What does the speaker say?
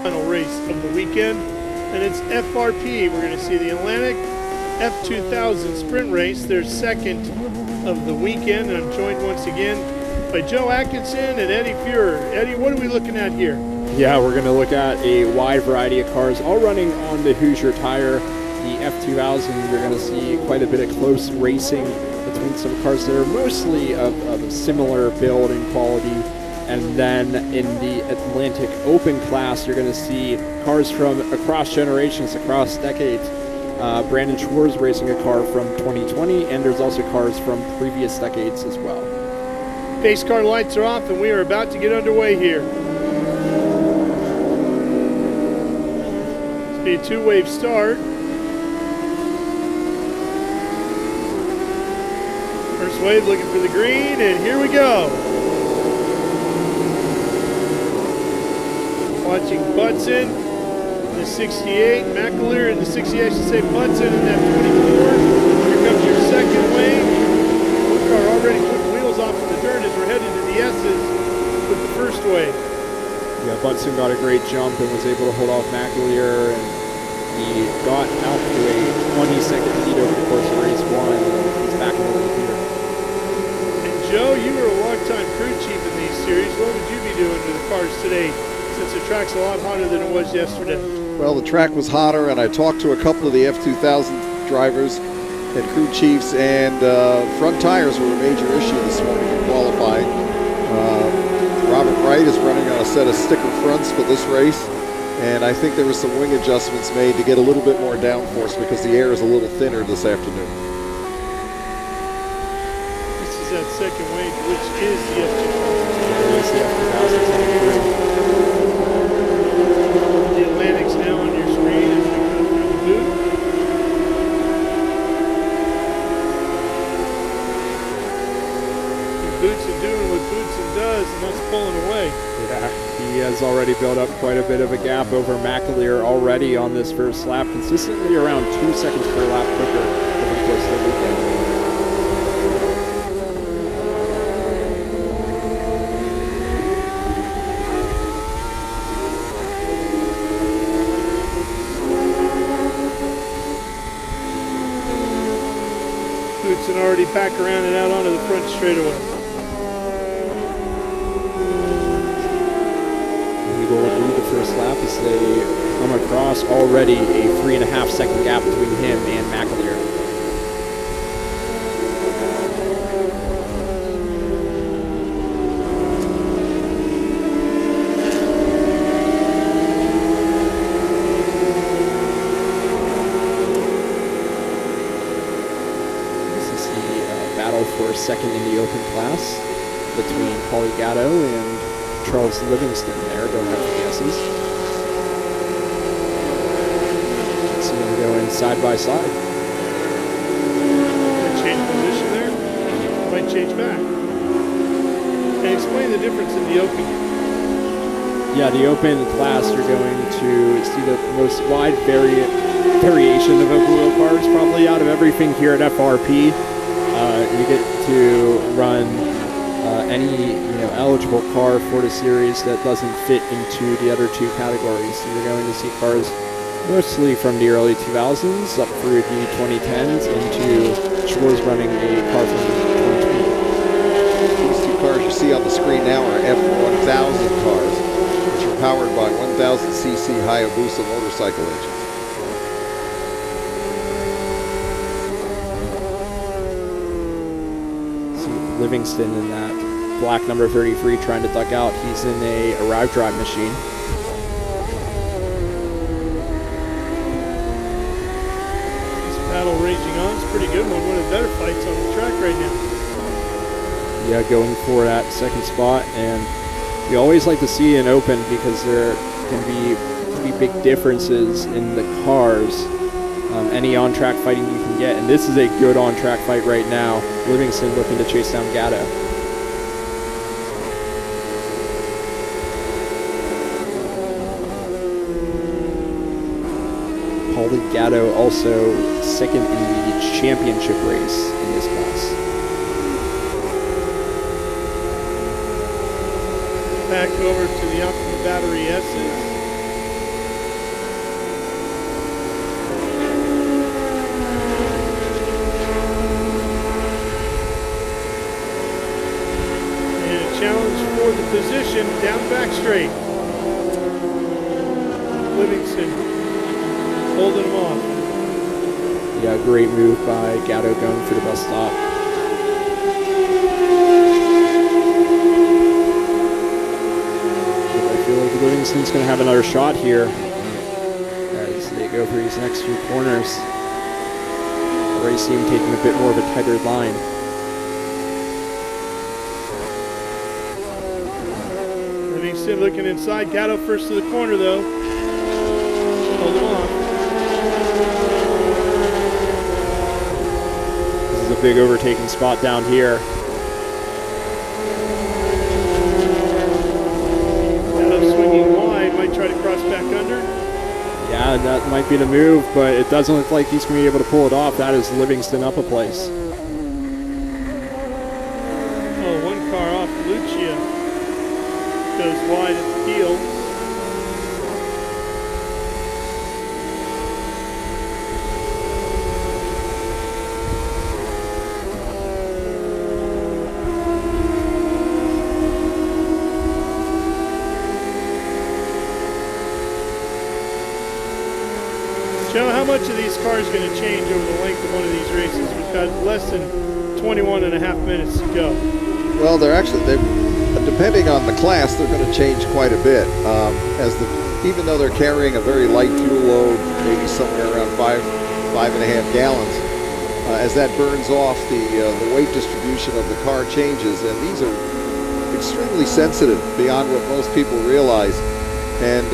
final race of the weekend, and it's FRP. We're going to see the Atlantic F2000 sprint race, their second of the weekend, and I'm joined once again by Joe Atkinson and Eddie Fuhrer. Eddie, what are we looking at here? Yeah, we're going to look at a wide variety of cars, all running on the Hoosier tire. The F2000, you're going to see quite a bit of close racing between some cars that are mostly of similar build and quality. And then in the Atlantic Open class, you're going to see cars from across generations, across decades. Brandon Schwartz racing a car from 2020, and there's also cars from previous decades as well. Pace car lights are off, and we are about to get underway here. It's be a two-wave start. First wave looking for the green, and here we go. Watching Butson in the 68, McAleer in the 68, I should say Butson in that 24. Here comes your second wave. One car already putting wheels off in the dirt as we're heading to the S's with the first wave. Yeah, Butson got a great jump and was able to hold off McAleer, and he got out to a 20-second lead over the course of race one. He's back in the lead here. And Joe, you were a long-time crew chief in these series. What would you be doing to the cars today, since the track's a lot hotter than it was yesterday? Well, the track was hotter, and I talked to a couple of the F2000 drivers and crew chiefs, and front tires were a major issue this morning in qualifying. Robert Wright is running on a set of sticker fronts for this race, and I think there were some wing adjustments made to get a little bit more downforce because the air is a little thinner this afternoon. This is that second wave, which is the F2000. The Atlantic's now on your screen as we go through the boot. Bootson doing what Bootson does, and that's pulling away. Yeah, he has already built up quite a bit of a gap over McAleer already on this first lap, consistently around 2 seconds per lap quicker over the course of the weekend. Bootson already back around and out onto the front straightaway. Will lead the first lap as they come across already a 3.5 second gap between him and McAleer. This is the battle for second in the open class between Paulie Gatto and Charles Livingston there going up to the S's. See them going side by side. Change position there. Might change back. And explain the difference in the open. Yeah, the open class, you're going to see the most wide variation of Evoluo cars probably out of everything here at FRP. You get to run any eligible car for the series that doesn't fit into the other two categories. So you're going to see cars mostly from the early 2000s up through the 2010s into Schwartz running a car from 2020. These two cars you see on the screen now are F1000 cars, which are powered by 1000cc Hayabusa motorcycle engines. Livingston in that black number 33 trying to duck out. He's in a arrive drive machine. This battle raging on. It's a pretty good one. One of the better fights on the track right now. Yeah, going for that second spot, and we always like to see an open because there can be pretty big differences in the cars. Any on-track fighting you can get, and this is a good on-track fight right now. Livingston looking to chase down Gatto. Paulie Gatto also second in the championship race in this class. Back over to the Optima Battery S's. action down the back straight. Livingston holding him off. Yeah, great move by Gatto going for the bus stop. I feel like Livingston's going to have another shot here as they go for these next few corners. I already see him taking a bit more of a tighter line. Livingston looking inside. Gatto first to the corner though. Hold him off. This is a big overtaking spot down here. Gatto swinging wide. Might try to cross back under. Yeah, that might be the move, but it doesn't look like he's going to be able to pull it off. That is Livingston up a place. Oh, one car off. Lucia goes wide at the heel. Joe, how much of these cars are going to change over the length of one of these races? We've got less than 21 and a half minutes to go. Well, depending on the class, they're going to change quite a bit. Even though they're carrying a very light fuel load, maybe somewhere around 5.5 gallons, as that burns off, the weight distribution of the car changes, and these are extremely sensitive beyond what most people realize. And